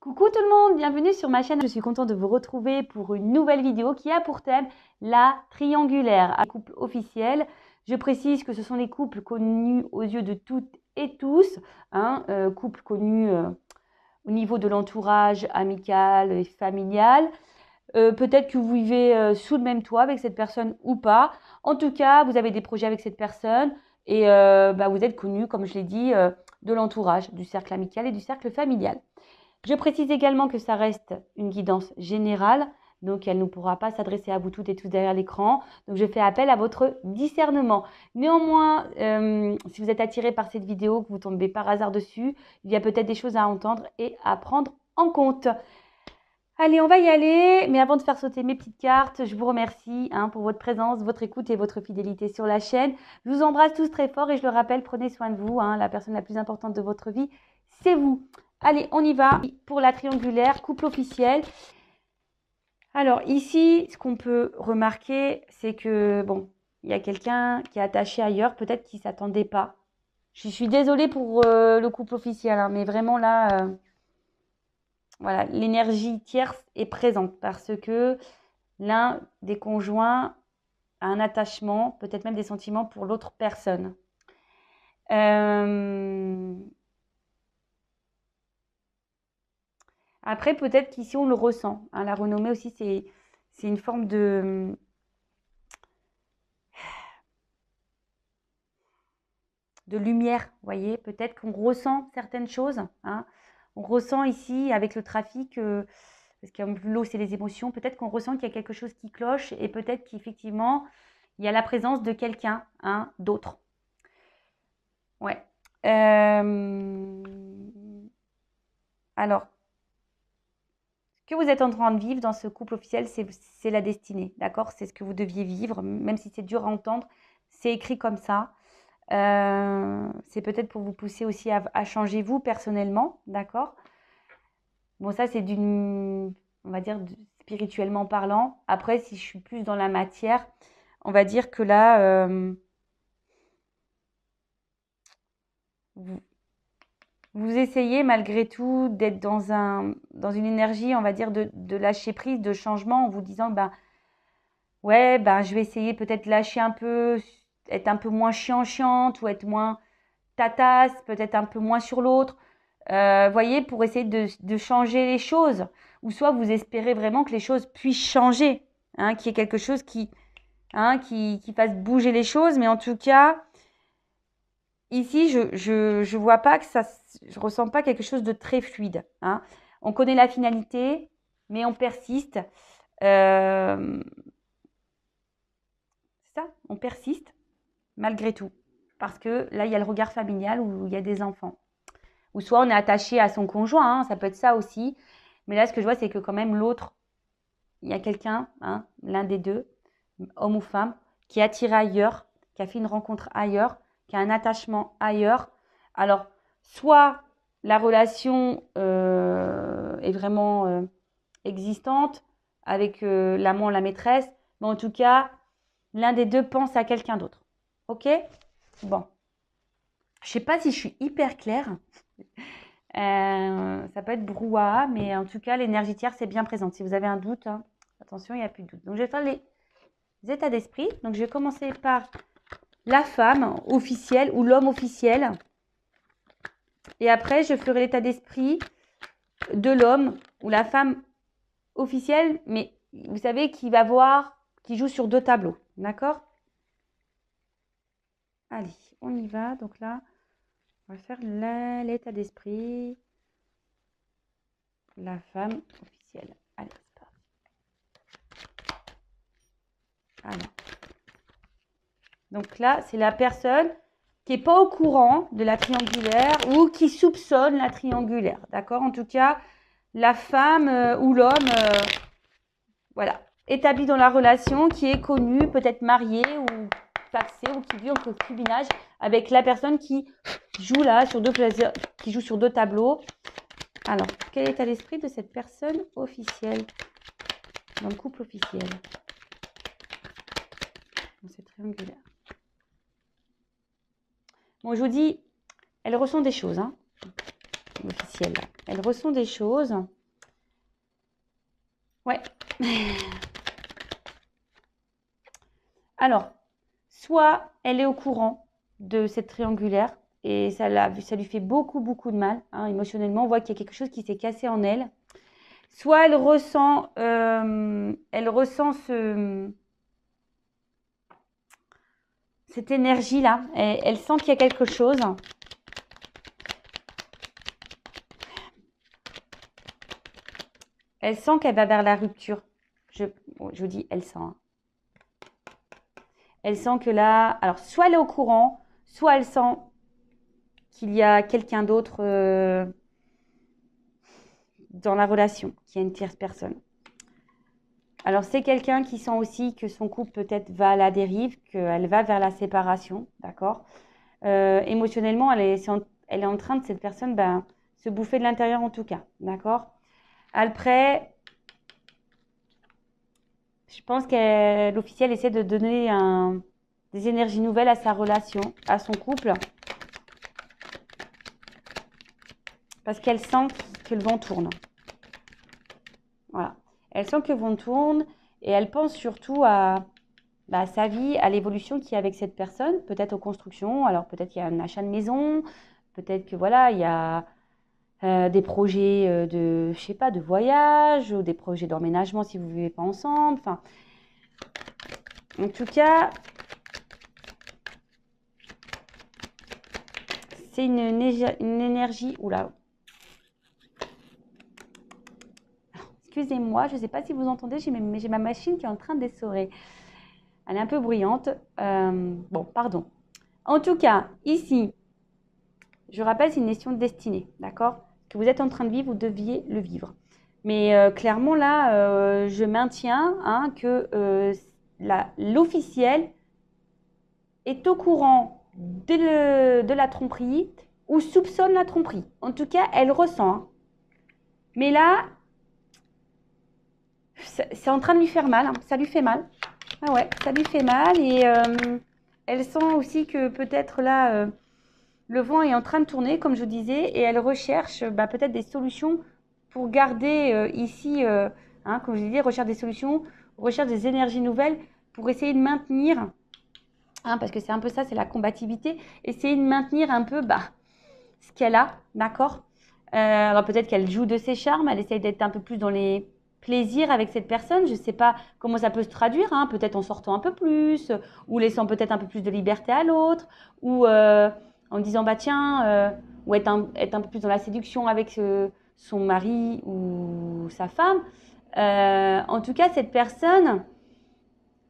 Coucou tout le monde, bienvenue sur ma chaîne. Je suis contente de vous retrouver pour une nouvelle vidéo qui a pour thème la triangulaire. Un couple officiel. Je précise que ce sont les couples connus aux yeux de toutes et tous. Couples connus au niveau de l'entourage amical et familial. Peut-être que vous vivez sous le même toit avec cette personne ou pas. En tout cas, vous avez des projets avec cette personne et vous êtes connus, comme je l'ai dit, de l'entourage, du cercle amical et du cercle familial. Je précise également que ça reste une guidance générale, donc elle ne pourra pas s'adresser à vous toutes et tous derrière l'écran. Donc je fais appel à votre discernement. Néanmoins, si vous êtes attiré par cette vidéo, que vous tombez par hasard dessus, il y a peut-être des choses à entendre et à prendre en compte. Allez, on va y aller. Mais avant de faire sauter mes petites cartes, je vous remercie pour votre présence, votre écoute et votre fidélité sur la chaîne. Je vous embrasse tous très fort et je le rappelle, prenez soin de vous. La personne la plus importante de votre vie, c'est vous. Allez, on y va pour la triangulaire, couple officiel. Alors ici, ce qu'on peut remarquer, c'est que, bon, il y a quelqu'un qui est attaché ailleurs, peut-être qu'il ne s'attendait pas. Je suis désolée pour le couple officiel, mais vraiment là, voilà, l'énergie tierce est présente parce que l'un des conjoints a un attachement, peut-être même des sentiments pour l'autre personne. Après, peut-être qu'ici, on le ressent. La renommée aussi, c'est une forme de lumière, vous voyez. Peut-être qu'on ressent certaines choses. On ressent ici, avec le trafic, parce que l'eau, c'est les émotions, peut-être qu'on ressent qu'il y a quelque chose qui cloche et peut-être qu'effectivement, il y a la présence de quelqu'un, d'autre. Ouais. Alors, ce que vous êtes en train de vivre dans ce couple officiel, c'est la destinée, d'accord? C'est ce que vous deviez vivre, même si c'est dur à entendre, c'est écrit comme ça. C'est peut-être pour vous pousser aussi à changer vous personnellement, d'accord? Bon, ça, c'est on va dire, spirituellement parlant. Après, si je suis plus dans la matière, on va dire que là, vous essayez malgré tout d'être dans une énergie, on va dire, de lâcher prise, de changement, en vous disant, ouais, je vais essayer peut-être lâcher un peu, être un peu moins chiante ou être moins tatasse, peut-être un peu moins sur l'autre. Voyez, pour essayer de changer les choses. Ou soit vous espérez vraiment que les choses puissent changer, qu'il y ait quelque chose qui fasse bouger les choses. Mais en tout cas, ici, je vois pas que ça, je ressens pas quelque chose de très fluide. On connaît la finalité, mais on persiste. C'est ça, on persiste malgré tout. Parce que là, il y a le regard familial où il y a des enfants. Ou soit on est attaché à son conjoint, ça peut être ça aussi. Mais là, ce que je vois, c'est que quand même l'autre, il y a quelqu'un, l'un des deux, homme ou femme, qui est attiré ailleurs, qui a fait une rencontre ailleurs, qui a un attachement ailleurs. Alors, soit la relation est vraiment existante avec l'amant, la maîtresse, mais en tout cas, l'un des deux pense à quelqu'un d'autre. Ok? Bon. Je sais pas si je suis hyper claire. Ça peut être brouhaha, mais en tout cas, l'énergie tierce est bien présente. Si vous avez un doute, attention, il n'y a plus de doute. Donc, je vais faire les états d'esprit. Donc, je vais commencer par la femme officielle ou l'homme officiel. Et après, je ferai l'état d'esprit de l'homme ou la femme officielle, mais vous savez, qui joue sur deux tableaux. D'accord? Allez, on y va. Donc là, on va faire l'état d'esprit. La femme officielle. Allez, c'est parti. Alors. Donc là, c'est la personne qui n'est pas au courant de la triangulaire ou qui soupçonne la triangulaire. D'accord? En tout cas, la femme ou l'homme, voilà, établi dans la relation, qui est connu, peut-être marié ou paxé ou qui vit en concubinage avec la personne qui joue là sur deux tableaux. Alors, quel est l'esprit de cette personne officielle, dans le couple officiel, dans cette triangulaire? Bon, je vous dis, elle ressent des choses. l'officiel. Elle ressent des choses. Ouais. Alors, soit elle est au courant de cette triangulaire et ça lui fait beaucoup, beaucoup de mal. Hein, émotionnellement, on voit qu'il y a quelque chose qui s'est cassé en elle. Soit elle ressent cette énergie-là. Elle sent qu'il y a quelque chose. Elle sent qu'elle va vers la rupture. Je vous dis, elle sent. Hein. Elle sent que là, alors soit elle est au courant, soit elle sent qu'il y a quelqu'un d'autre dans la relation, qu'il y a une tierce personne. Alors c'est quelqu'un qui sent aussi que son couple peut-être va à la dérive, qu'elle va vers la séparation, d'accord. Émotionnellement, elle est en train de, cette personne, se bouffer de l'intérieur en tout cas, d'accord. Après, je pense que l'officiel essaie de donner des énergies nouvelles à sa relation, à son couple. Parce qu'elle sent que le vent tourne. Voilà. Elle sent que le vent tourne et elle pense surtout à sa vie, à l'évolution qu'il y a avec cette personne, peut-être aux constructions. Alors peut-être qu'il y a un achat de maison, peut-être que voilà, il y a des projets de, je sais pas, de voyage, ou des projets d'emménagement si vous ne vivez pas ensemble. Enfin, en tout cas, c'est une énergie. Oula. Excusez-moi, je ne sais pas si vous entendez, j'ai ma machine qui est en train d'essorer. Elle est un peu bruyante. Bon, pardon. En tout cas, ici, je rappelle, c'est une question de destinée, d'accord? Ce que vous êtes en train de vivre, vous deviez le vivre. Mais clairement, là, je maintiens que l'officiel est au courant de la tromperie ou soupçonne la tromperie. En tout cas, elle ressent. Hein. Mais là, c'est en train de lui faire mal. Hein. Ça lui fait mal. Ah ouais, ça lui fait mal. Et elle sent aussi que peut-être là, le vent est en train de tourner, comme je vous disais. Et elle recherche peut-être des solutions pour garder ici, comme je disais, recherche des solutions, recherche des énergies nouvelles pour essayer de maintenir, parce que c'est un peu ça, c'est la combativité, essayer de maintenir un peu ce qu'elle a, d'accord. Alors peut-être qu'elle joue de ses charmes, elle essaye d'être un peu plus dans les plaisirs avec cette personne, je ne sais pas comment ça peut se traduire, peut-être en sortant un peu plus, ou laissant peut-être un peu plus de liberté à l'autre, ou en disant tiens, ou être un peu plus dans la séduction avec son mari ou sa femme. En tout cas, cette personne,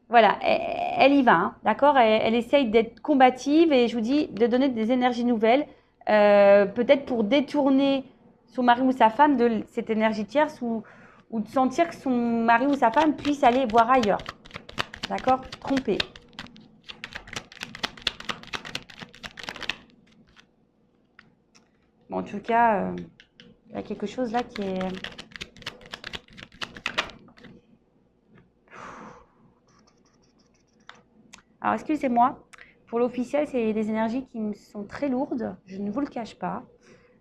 voilà, elle y va, d'accord. Elle essaye d'être combative et je vous dis de donner des énergies nouvelles, peut-être pour détourner son mari ou sa femme de cette énergie tierce ou de sentir que son mari ou sa femme puisse aller voir ailleurs, d'accord, tromper. Bon, en tout cas, il y a quelque chose là qui est... Alors, excusez-moi, pour l'officiel, c'est des énergies qui me sont très lourdes, je ne vous le cache pas.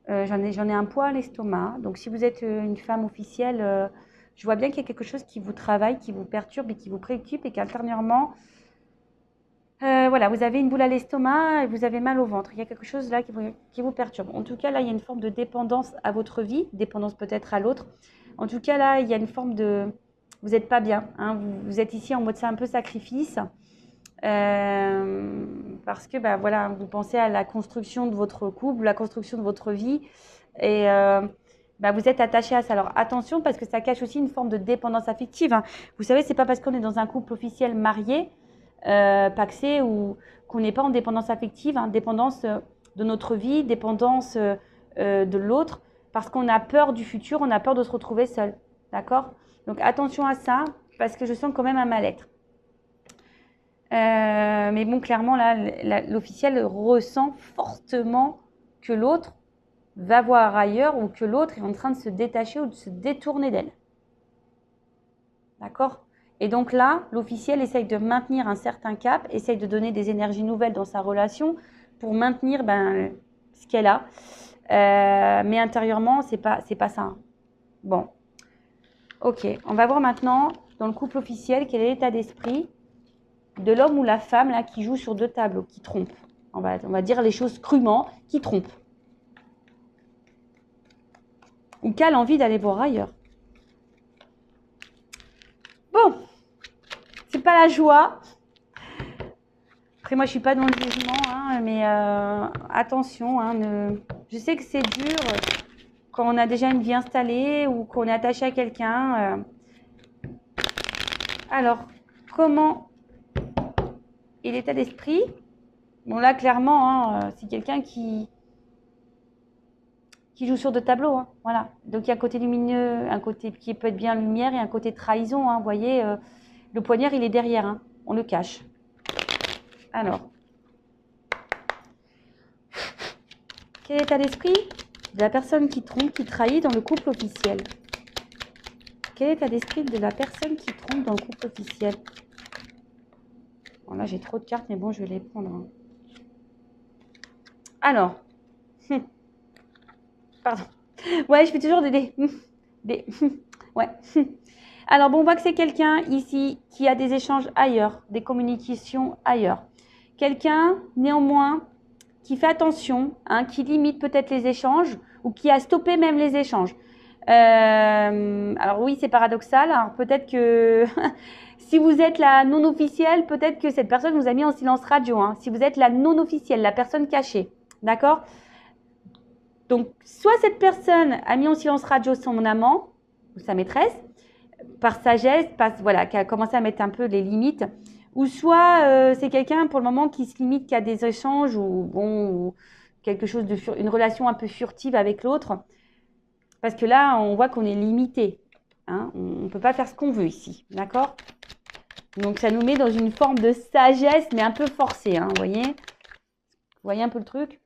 J'en ai un poids à l'estomac. Donc, si vous êtes une femme officielle, je vois bien qu'il y a quelque chose qui vous travaille, qui vous perturbe et qui vous préoccupe et qu'intérieurement, voilà, vous avez une boule à l'estomac et vous avez mal au ventre. Il y a quelque chose là qui vous perturbe. En tout cas, là, il y a une forme de dépendance à votre vie, dépendance peut-être à l'autre. En tout cas, là, il y a une forme de... Vous n'êtes pas bien. Vous êtes ici en mode c'est un peu sacrifice. Parce que voilà, vous pensez à la construction de votre couple, la construction de votre vie et vous êtes attaché à ça. Alors attention parce que ça cache aussi une forme de dépendance affective. Vous savez, c'est pas parce qu'on est dans un couple officiel marié, pacsé ou qu'on n'est pas en dépendance affective, dépendance de notre vie, dépendance de l'autre, parce qu'on a peur du futur, on a peur de se retrouver seul, d'accord? Donc attention à ça parce que je sens quand même un mal-être. Mais bon, clairement, là, l'officiel ressent fortement que l'autre va voir ailleurs ou que l'autre est en train de se détacher ou de se détourner d'elle. D'accord? Et donc là, l'officiel essaye de maintenir un certain cap, essaye de donner des énergies nouvelles dans sa relation pour maintenir ce qu'elle a. mais intérieurement, c'est pas ça. Hein. Bon, ok. On va voir maintenant, dans le couple officiel, quel est l'état d'esprit de l'homme ou la femme là, qui joue sur deux tableaux, qui trompe. On va dire les choses crûment, qui trompe. Ou qui a l'envie d'aller voir ailleurs. Bon, c'est pas la joie. Après, moi, je suis pas dans le jugement, hein, mais attention. Hein, je sais que c'est dur quand on a déjà une vie installée ou qu'on est attaché à quelqu'un. Alors, comment est l'état d'esprit? Bon, là, clairement, hein, c'est quelqu'un qui joue sur deux tableaux. Hein, voilà. Donc, il y a un côté lumineux, un côté qui peut être bien lumière et un côté trahison. Hein, vous voyez, le poignard, il est derrière. Hein, on le cache. Alors, quel est l'état d'esprit de la personne qui trompe, qui trahit dans le couple officiel? Quel est l'état d'esprit de la personne qui trompe dans le couple officiel? Bon, là, j'ai trop de cartes, mais bon, je vais les prendre. Hein. Alors, pardon. Ouais, je fais toujours des ouais. Alors, bon, on voit que c'est quelqu'un ici qui a des échanges ailleurs, des communications ailleurs. Quelqu'un, néanmoins, qui fait attention, hein, qui limite peut-être les échanges ou qui a stoppé même les échanges. Alors oui, c'est paradoxal. Alors peut-être que si vous êtes la non officielle, peut-être que cette personne vous a mis en silence radio. Hein. Si vous êtes la non officielle, la personne cachée, d'accord? Donc, soit cette personne a mis en silence radio son amant ou sa maîtresse, par sagesse, voilà, qui a commencé à mettre un peu les limites, ou soit c'est quelqu'un pour le moment qui se limite qu'à des échanges ou quelque chose une relation un peu furtive avec l'autre, parce que là, on voit qu'on est limité. Hein, on ne peut pas faire ce qu'on veut ici, d'accord? Donc, ça nous met dans une forme de sagesse, mais un peu forcée, hein, vous voyez un peu le truc?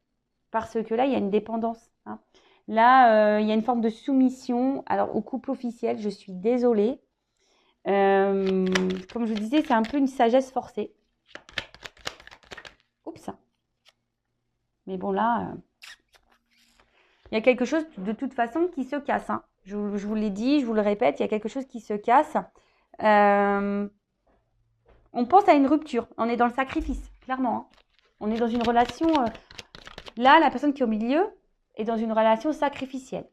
Parce que là, il y a une dépendance. Hein. Là, il y a une forme de soumission. Alors, au couple officiel, je suis désolée. Comme je vous disais, c'est un peu une sagesse forcée. Oups. Mais bon, là, il y a quelque chose de toute façon qui se casse. Hein. Je vous l'ai dit, je vous le répète, il y a quelque chose qui se casse. On pense à une rupture. On est dans le sacrifice, clairement. Hein. On est dans une relation... là, la personne qui est au milieu est dans une relation sacrificielle.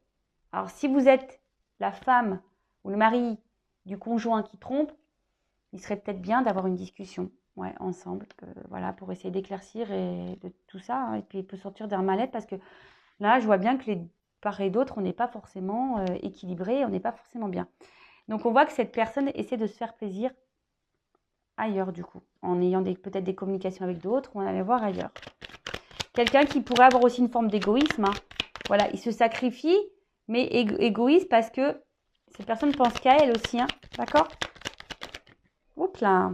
Alors, si vous êtes la femme ou le mari du conjoint qui trompe, il serait peut-être bien d'avoir une discussion ensemble, voilà, pour essayer d'éclaircir et de tout ça. Hein, et puis, il peut sortir d'un mal-être parce que là, je vois bien que les part et d'autre, on n'est pas forcément équilibré, on n'est pas forcément bien. Donc, on voit que cette personne essaie de se faire plaisir ailleurs, du coup, en ayant peut-être des communications avec d'autres, on va aller voir ailleurs. Quelqu'un qui pourrait avoir aussi une forme d'égoïsme. Hein. Voilà, il se sacrifie, mais égoïste parce que cette personne pense qu'à elle aussi. Hein. D'accord? Oups là.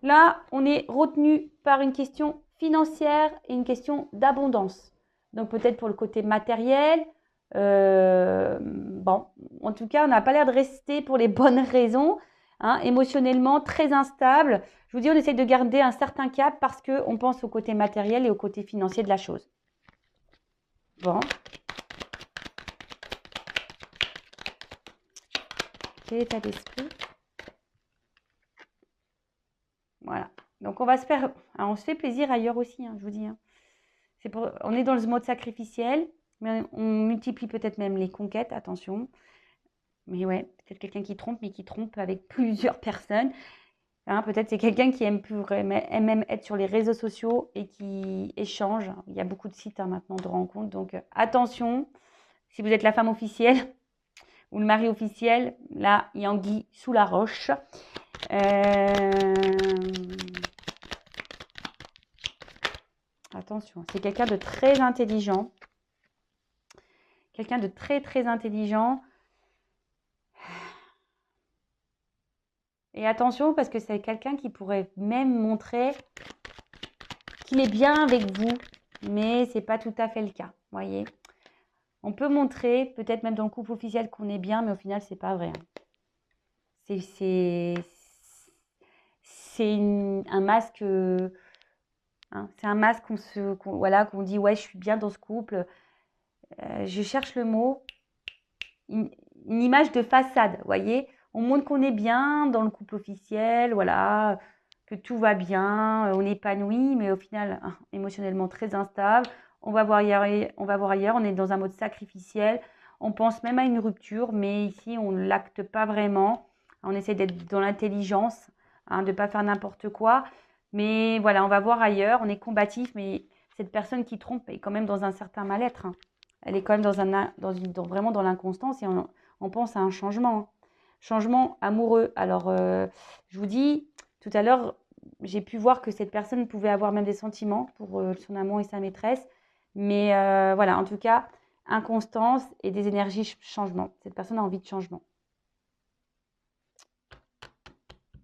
Là, on est retenu par une question financière et une question d'abondance. Donc peut-être pour le côté matériel. Bon, en tout cas, on n'a pas l'air de rester pour les bonnes raisons. Hein, émotionnellement très instable. Je vous dis, on essaie de garder un certain cap parce qu'on pense au côté matériel et au côté financier de la chose. Bon. Quel état d'esprit? Voilà. Donc, on va se faire... Alors, on se fait plaisir ailleurs aussi, hein, je vous dis. Hein. On est dans le mode sacrificiel, mais on multiplie peut-être même les conquêtes, attention. Mais ouais, peut-être quelqu'un qui trompe, mais qui trompe avec plusieurs personnes. Hein, peut-être c'est quelqu'un qui aime même être sur les réseaux sociaux et qui échange. Il y a beaucoup de sites maintenant de rencontres. Donc, attention, si vous êtes la femme officielle ou le mari officiel, là, il y a anguille sous la roche. Attention, c'est quelqu'un de très intelligent. Quelqu'un de très, très intelligent. Et attention, parce que c'est quelqu'un qui pourrait même montrer qu'il est bien avec vous, mais ce n'est pas tout à fait le cas, voyez. On peut montrer, peut-être même dans le couple officiel, qu'on est bien, mais au final, ce n'est pas vrai. C'est un masque hein. C'est un masque voilà, qu'on dit, ouais, je suis bien dans ce couple. Je cherche le mot. Une, une image de façade, vous voyez. On montre qu'on est bien dans le couple officiel, voilà, que tout va bien, on est épanoui, mais au final, émotionnellement très instable. On va voir ailleurs, on est dans un mode sacrificiel. On pense même à une rupture, mais ici, on ne l'acte pas vraiment. On essaie d'être dans l'intelligence, hein, de ne pas faire n'importe quoi. Mais voilà, on va voir ailleurs, on est combatif, mais cette personne qui trompe est quand même dans un certain mal-être, hein. Elle est quand même vraiment dans l'inconstance et on pense à un changement, hein. Changement amoureux. Alors, je vous dis, tout à l'heure, j'ai pu voir que cette personne pouvait avoir même des sentiments pour son amant et sa maîtresse. Mais voilà, en tout cas, inconstance et des énergies changement. Cette personne a envie de changement.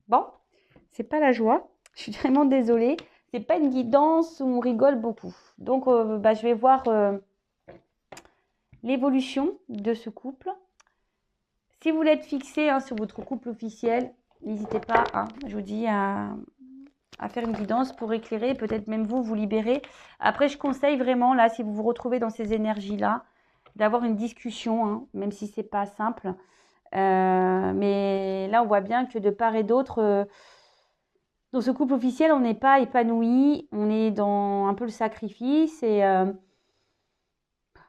Bon, c'est pas la joie. Je suis vraiment désolée. C'est pas une guidance où on rigole beaucoup. Donc, je vais voir l'évolution de ce couple. Si vous voulez être fixé, hein, sur votre couple officiel, n'hésitez pas, hein, je vous dis, à faire une guidance pour éclairer, peut-être même vous libérer. Après, je conseille vraiment, là, si vous vous retrouvez dans ces énergies-là, d'avoir une discussion, hein, même si c'est pas simple. Mais là, on voit bien que de part et d'autre, dans ce couple officiel, on n'est pas épanoui, on est dans un peu le sacrifice et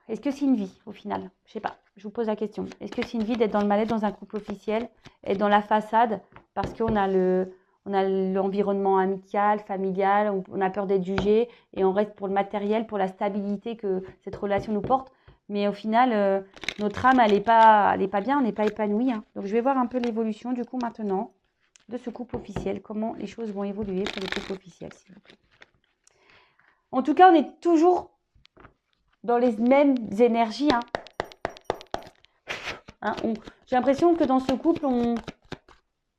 est-ce que c'est une vie au final? Je sais pas, je vous pose la question. Est-ce que c'est une vie d'être dans le mal-être dans un couple officiel, être dans la façade parce qu'on a l'environnement amical, familial, on a peur d'être jugé et on reste pour le matériel, pour la stabilité que cette relation nous porte. Mais au final, notre âme, elle n'est pas bien, on n'est pas épanoui, hein. Donc je vais voir un peu l'évolution du coup maintenant de ce couple officiel, comment les choses vont évoluer pour le couple officiel, s'il vous plaît. En tout cas, on est toujours dans les mêmes énergies, hein. J'ai l'impression que dans ce couple, vous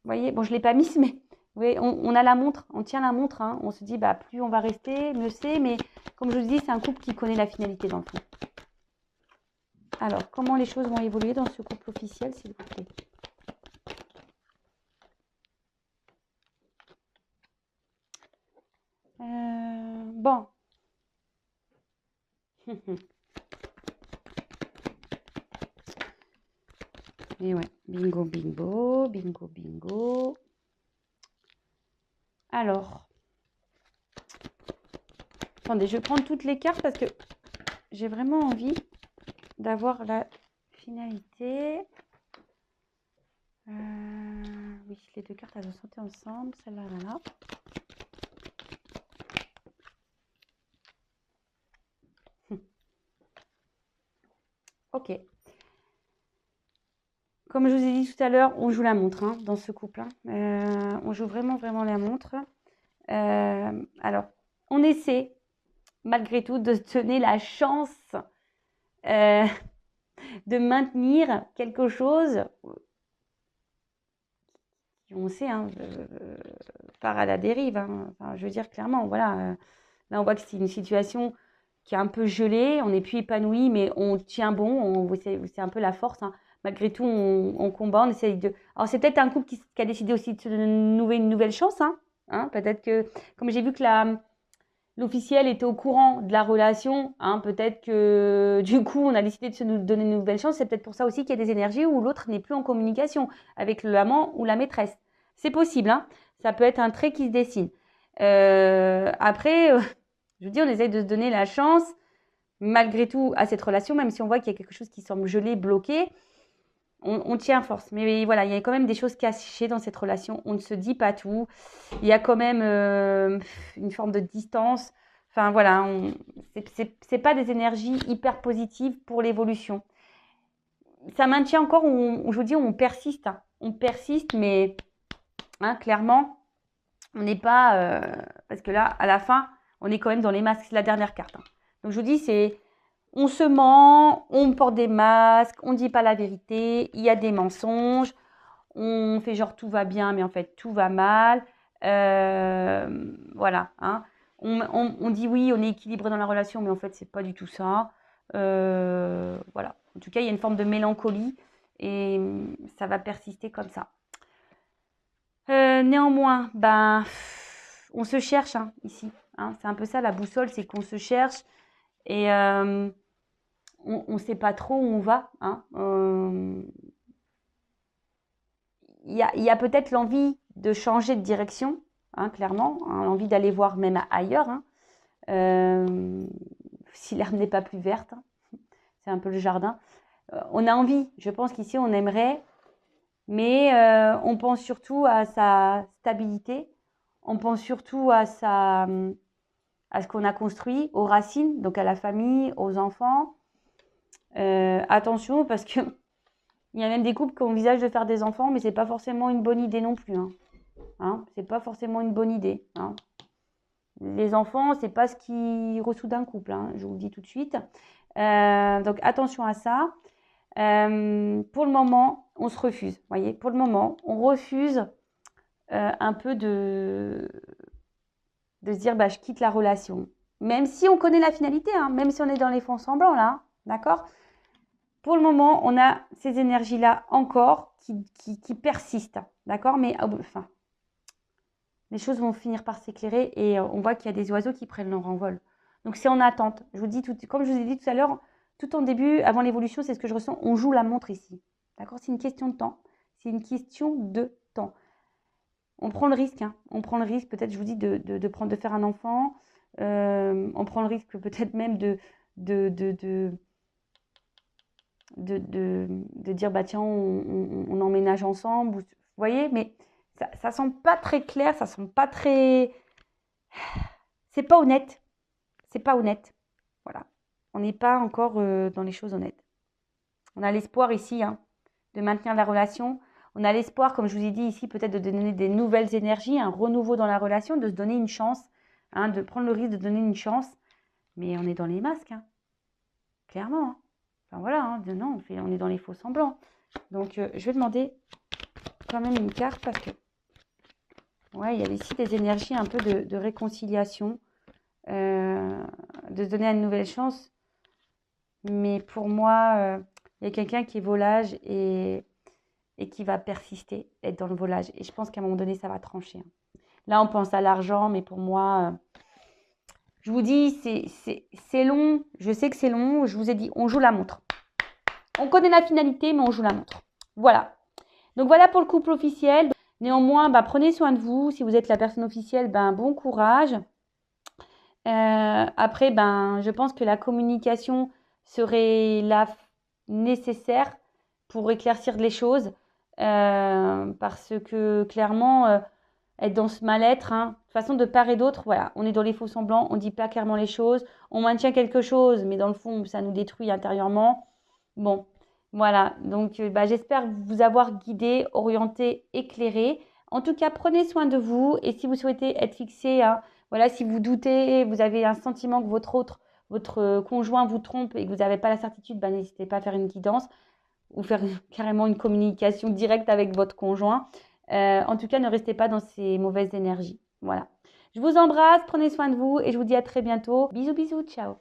voyez, bon, je ne l'ai pas mise, mais vous voyez, on a la montre, on tient la montre, hein. On se dit, plus on va rester, mieux c'est, mais comme je vous dis, c'est un couple qui connaît la finalité dans le fond. Alors, comment les choses vont évoluer dans ce couple officiel, s'il vous plaît? Bon. Et ouais, bingo, bingo, bingo, bingo. Alors, attendez, je vais prendre toutes les cartes parce que j'ai vraiment envie d'avoir la finalité. Oui, les deux cartes, elles ont sauté ensemble. Celle-là, voilà. Ok. Comme je vous ai dit tout à l'heure, on joue la montre, hein, dans ce couple, hein. On joue vraiment, vraiment la montre. Alors, on essaie, malgré tout, de se donner la chance de maintenir quelque chose qui, on sait, hein, part à la dérive, hein. Enfin, je veux dire clairement, voilà. Là, on voit que c'est une situation qui est un peu gelée, on n'est plus épanoui, mais on tient bon, c'est un peu la force, hein. Malgré tout, on combat, on essaye de... Alors, c'est peut-être un couple qui a décidé aussi de se donner une nouvelle chance, hein. Peut-être que, comme j'ai vu que l'officiel était au courant de la relation, hein, peut-être que du coup on a décidé de se donner une nouvelle chance. C'est peut-être pour ça aussi qu'il y a des énergies où l'autre n'est plus en communication avec l'amant ou la maîtresse. C'est possible, hein. Ça peut être un trait qui se dessine. Après, je vous dis, on essaye de se donner la chance, malgré tout, à cette relation, même si on voit qu'il y a quelque chose qui semble gelé, bloqué. On tient force. Mais voilà, il y a quand même des choses cachées dans cette relation. On ne se dit pas tout. Il y a quand même une forme de distance. Enfin voilà, c'est pas des énergies hyper positives pour l'évolution. Ça maintient encore, je vous dis, on persiste, hein. On persiste, mais hein, clairement, on n'est pas... parce que là, à la fin, on est quand même dans les masques. C'est la dernière carte, hein. Donc je vous dis, on se ment, on porte des masques, on ne dit pas la vérité, il y a des mensonges, on fait genre tout va bien, mais en fait tout va mal. Voilà, hein. On dit oui, on est équilibré dans la relation, mais en fait c'est pas du tout ça. Voilà. En tout cas, il y a une forme de mélancolie et ça va persister comme ça. Néanmoins, on se cherche, hein, ici. hein. C'est un peu ça la boussole, c'est qu'on se cherche et on ne sait pas trop où on va, hein. Il y a peut-être l'envie de changer de direction, hein, clairement, hein, l'envie d'aller voir même ailleurs, hein. Si l'herbe n'est pas plus verte, hein. C'est un peu le jardin. On a envie, je pense qu'ici on aimerait, mais on pense surtout à sa stabilité, on pense surtout à ce qu'on a construit, aux racines, donc à la famille, aux enfants. Attention parce que il y a même des couples qui envisagent de faire des enfants, mais c'est pas forcément une bonne idée non plus, hein. Hein, c'est pas forcément une bonne idée, hein. Les enfants, c'est pas ce qui ressoude un couple, hein, je vous le dis tout de suite. Donc attention à ça. Pour le moment, on se refuse. Voyez, pour le moment, on refuse un peu de se dire bah, je quitte la relation. Même si on connaît la finalité, hein, même si on est dans les fonds semblants là, hein, d'accord? Pour le moment, on a ces énergies-là encore qui persistent, d'accord? Mais enfin, les choses vont finir par s'éclairer et on voit qu'il y a des oiseaux qui prennent leur envol. Donc c'est en attente. Je vous dis comme je vous ai dit tout à l'heure, tout en début, avant l'évolution, c'est ce que je ressens. On joue la montre ici, d'accord? C'est une question de temps. C'est une question de temps. On prend le risque, hein. On prend le risque, peut-être, je vous dis, de faire un enfant. On prend le risque peut-être même de dire bah tiens on emménage ensemble, vous voyez, mais ça sent pas très clair, ça sent pas très, c'est pas honnête, voilà, on n'est pas encore dans les choses honnêtes. On a l'espoir ici, hein, de maintenir la relation, on a l'espoir, comme je vous ai dit ici, peut-être de donner des nouvelles énergies, un renouveau dans la relation, de se donner une chance, hein, de prendre le risque de donner une chance, mais on est dans les masques, hein, clairement, hein. Enfin voilà, hein, non, on est dans les faux semblants. Donc je vais demander quand même une carte parce que ouais, il y a ici des énergies un peu de réconciliation, de se donner une nouvelle chance. Mais pour moi, il y a quelqu'un qui est volage et qui va persister, être dans le volage. Et je pense qu'à un moment donné, ça va trancher, hein. Là, on pense à l'argent, mais pour moi, je vous dis, c'est long. Je sais que c'est long. Je vous ai dit, on joue la montre. On connaît la finalité, mais on joue la montre. Voilà. Donc voilà pour le couple officiel. Néanmoins, bah, prenez soin de vous. Si vous êtes la personne officielle, ben, bon courage. Après, ben, je pense que la communication serait là nécessaire pour éclaircir les choses. Parce que clairement, être dans ce mal-être, hein, de toute façon, de part et d'autre, voilà, on est dans les faux semblants, on ne dit pas clairement les choses, on maintient quelque chose, mais dans le fond, ça nous détruit intérieurement. Bon, voilà, donc bah, j'espère vous avoir guidé, orienté, éclairé. En tout cas, prenez soin de vous et si vous souhaitez être fixé, hein, voilà, si vous doutez, vous avez un sentiment que votre conjoint vous trompe et que vous n'avez pas la certitude, bah, n'hésitez pas à faire une guidance ou faire carrément une communication directe avec votre conjoint. En tout cas, ne restez pas dans ces mauvaises énergies. Voilà. Je vous embrasse, prenez soin de vous et je vous dis à très bientôt. Bisous, bisous, ciao.